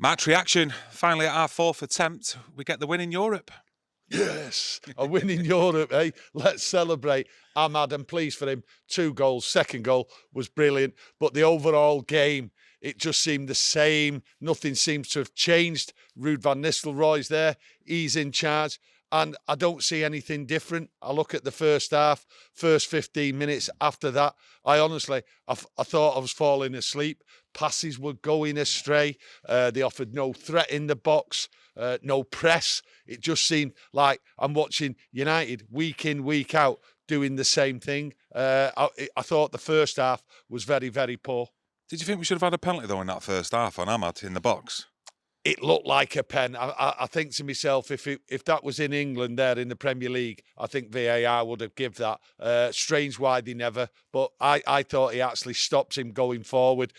Match reaction. Finally, at our fourth attempt, we get the win in Europe. Yes, a win in Europe, eh? Let's celebrate. Ahmad, and pleased for him. 2 goals. Second goal was brilliant. But the overall game, it just seemed the same. Nothing seems to have changed. Ruud van Nistelrooy's there. He's in charge. And I don't see anything different. I look at the first half, first 15 minutes. After that, I thought I was falling asleep. Passes were going astray. They offered no threat in the box, no press. It just seemed like I'm watching United week in, week out doing the same thing. I thought the first half was very, very poor. Did you think we should have had a penalty, though, in that first half on Ahmad in the box? It looked like a pen. I think to myself, if that was in England there in the Premier League, I think VAR would have given that. Strange why they never. But I thought he actually stopped him going forward.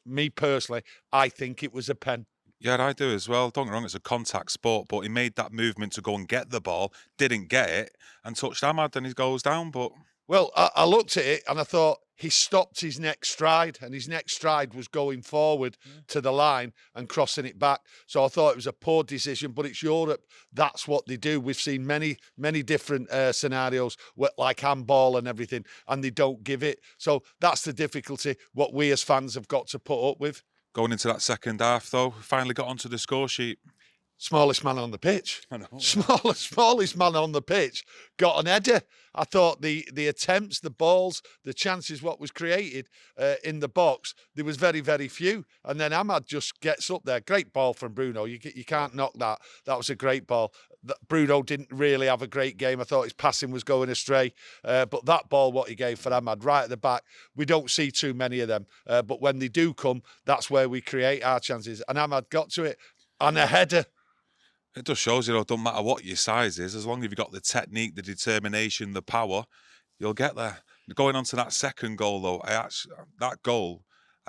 Me personally, I think it was a pen. Yeah, I do as well. Don't get me wrong, it's a contact sport, but he made that movement to go and get the ball, didn't get it, and touched Ahmad, and he goes down. But well, I looked at it and I thought he stopped his next stride, and his next stride was going forward to the line and crossing it back. So I thought it was a poor decision, but it's Europe. That's what they do. We've seen many different scenarios, like handball and everything, and they don't give it. So that's the difficulty, what we as fans have got to put up with. going into that second half, though, finally got onto the score sheet. Smallest man on the pitch. I know. Smallest man on the pitch got an header. I thought the attempts, the balls, the chances, what was created in the box, there was very, very few. And then Ahmad just gets up there. Great ball from Bruno. You can't knock that. That was a great ball. Bruno didn't really have a great game. I thought his passing was going astray. But that ball, what he gave for Ahmad, right at the back, we don't see too many of them. But when they do come, that's where we create our chances. And Ahmad got to it. And a header. It just shows, it don't matter what your size is, as long as you've got the technique, the determination, the power, you'll get there. Going on to that second goal, though, I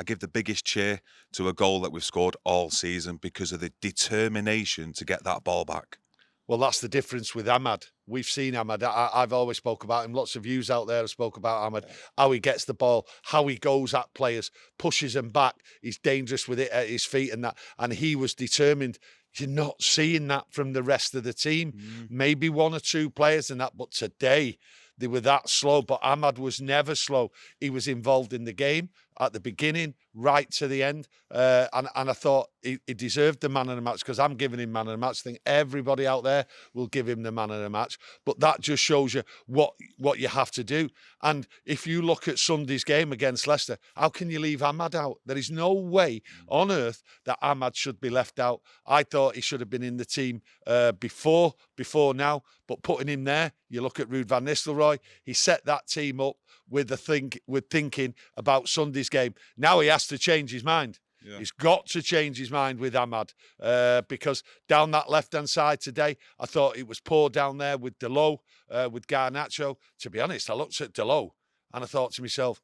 give the biggest cheer to a goal that we've scored all season because of the determination to get that ball back. Well, that's the difference with Ahmad. We've seen Ahmad. I've always spoke about him. Lots of views out there have spoke about Ahmad, how he gets the ball, how he goes at players, pushes them back. He's dangerous with it at his feet and that. And he was determined. You're not seeing that from the rest of the team. Maybe one or two players and that, but today they were that slow. But Ahmad was never slow. He was involved in the game at the beginning, right to the end. And I thought he deserved the man of the match because I'm giving him man of the match. I think everybody out there will give him the man of the match. But that just shows you what you have to do. And if you look at Sunday's game against Leicester, how can you leave Ahmad out? There is no way on earth that Ahmad should be left out. I thought he should have been in the team before now. But putting him there, you look at Ruud van Nistelrooy, he set that team up with thinking about Sunday's game. Now he has to change his mind. Yeah. He's got to change his mind with Ahmad because down that left-hand side today, I thought it was poor down there with Delo, with Garnacho. To be honest, I looked at Delo and I thought to myself,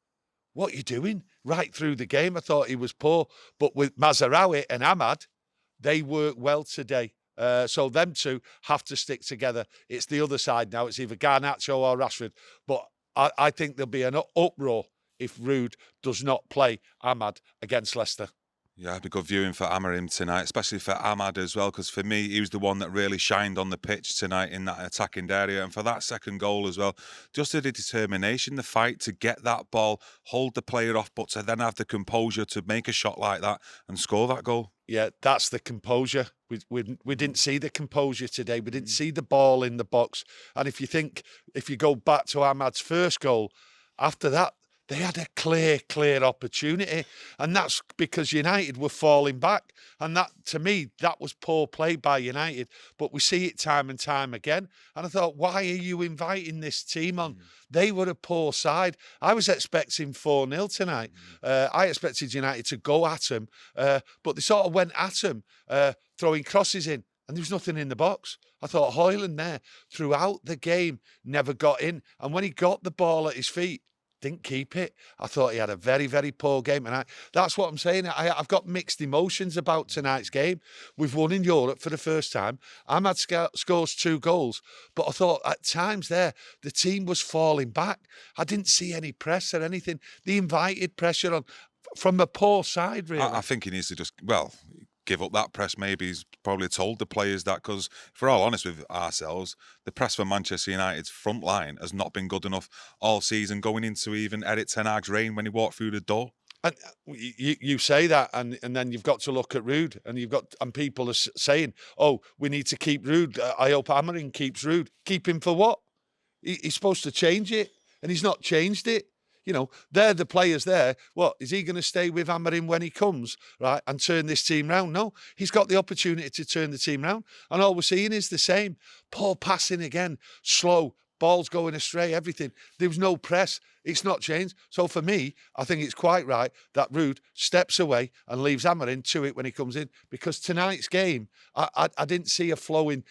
what are you doing? Right through the game, I thought he was poor. But with Mazraoui and Ahmad, they work well today. So them two have to stick together. It's the other side now. It's either Garnacho or Rashford. But I think there'll be an uproar if Ruud does not play Ahmad against Leicester. Yeah, it'd be good viewing for Amorim tonight, especially for Ahmad as well, because for me, he was the one that really shined on the pitch tonight in that attacking area. And for that second goal as well, just the determination, the fight to get that ball, hold the player off, but to then have the composure to make a shot like that and score that goal. Yeah, that's the composure. We didn't see the composure today. We didn't see the ball in the box. And if you go back to Ahmad's first goal, after that, they had a clear opportunity. And that's because United were falling back. And that, to me, that was poor play by United. But we see it time and time again. And I thought, why are you inviting this team on? They were a poor side. I was expecting 4-0 tonight. I expected United to go at them. But they sort of went at them, throwing crosses in. And there was nothing in the box. I thought Højlund there, throughout the game, never got in. And when he got the ball at his feet, didn't keep it. I thought he had a very, very poor game. And that's what I'm saying. I've got mixed emotions about tonight's game. We've won in Europe for the first time. Ahmad scores 2 goals. But I thought at times there, the team was falling back. I didn't see any press or anything. They invited pressure on from a poor side, really. I think he needs to give up that press. Maybe he's probably told the players that, because if we're all honest with ourselves, the press for Manchester United's front line has not been good enough all season, going into even Eric Ten Hag's reign when he walked through the door. And you say that, and then you've got to look at Rude, and people are saying, "Oh, we need to keep Rude. I hope Amorim keeps Rude. Keep him for what? He's supposed to change it, and he's not changed it. You know, they're the players there. What, is he going to stay with Amorim when he comes, right, and turn this team round? No, he's got the opportunity to turn the team round, and all we're seeing is the same. Poor passing again, slow, balls going astray, everything. There was no press. It's not changed. So for me, I think it's quite right that Rude steps away and leaves Amorim to it when he comes in, because tonight's game, I didn't see a flowing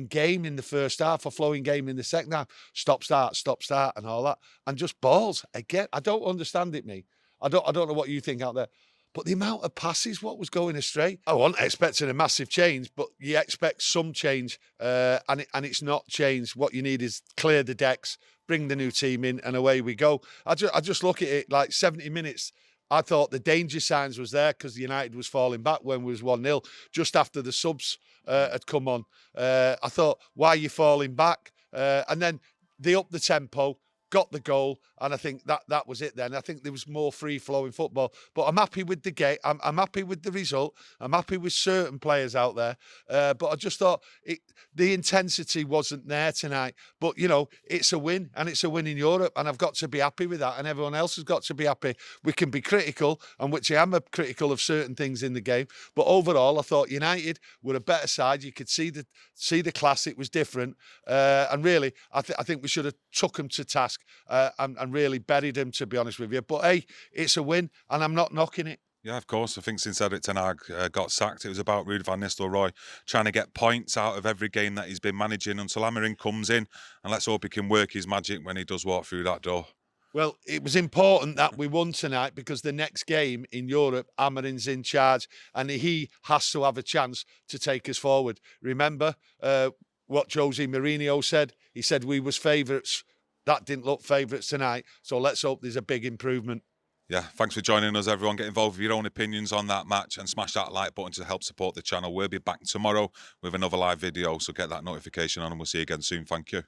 game in the first half, a flowing game in the second half. Stop, start, and all that. And just balls. Again, I don't understand it, me. I don't know what you think out there. But the amount of passes, what was going astray? I wasn't expecting a massive change, but you expect some change, and it's not changed. What you need is clear the decks, bring the new team in, and away we go. I just look at it like 70 minutes. I thought the danger signs was there because United was falling back when we was 1-0, just after the subs had come on. I thought, why are you falling back? And then they upped the tempo, got the goal, and I think that was it then. I think there was more free-flowing football. But I'm happy with the game. I'm happy with the result. I'm happy with certain players out there. But I just thought the intensity wasn't there tonight. But, you know, it's a win, and it's a win in Europe, and I've got to be happy with that, and everyone else has got to be happy. We can be critical, and which I am critical of certain things in the game. But overall, I thought United were a better side. You could see the class. It was different. And really, I think we should have took them to task and really buried him, to be honest with you. But hey, it's a win, and I'm not knocking it. Yeah, of course. I think since Eric Ten Hag got sacked, it was about Ruud van Nistelrooy trying to get points out of every game that he's been managing until Amorim comes in, and let's hope he can work his magic when he does walk through that door. Well, it was important that we won tonight, because the next game in Europe, Amorim's in charge, and he has to have a chance to take us forward. Remember what Jose Mourinho said? He said we was favourites. That didn't look favourites tonight, so let's hope there's a big improvement. Yeah, thanks for joining us, everyone. Get involved with your own opinions on that match and smash that like button to help support the channel. We'll be back tomorrow with another live video, so get that notification on, and we'll see you again soon. Thank you.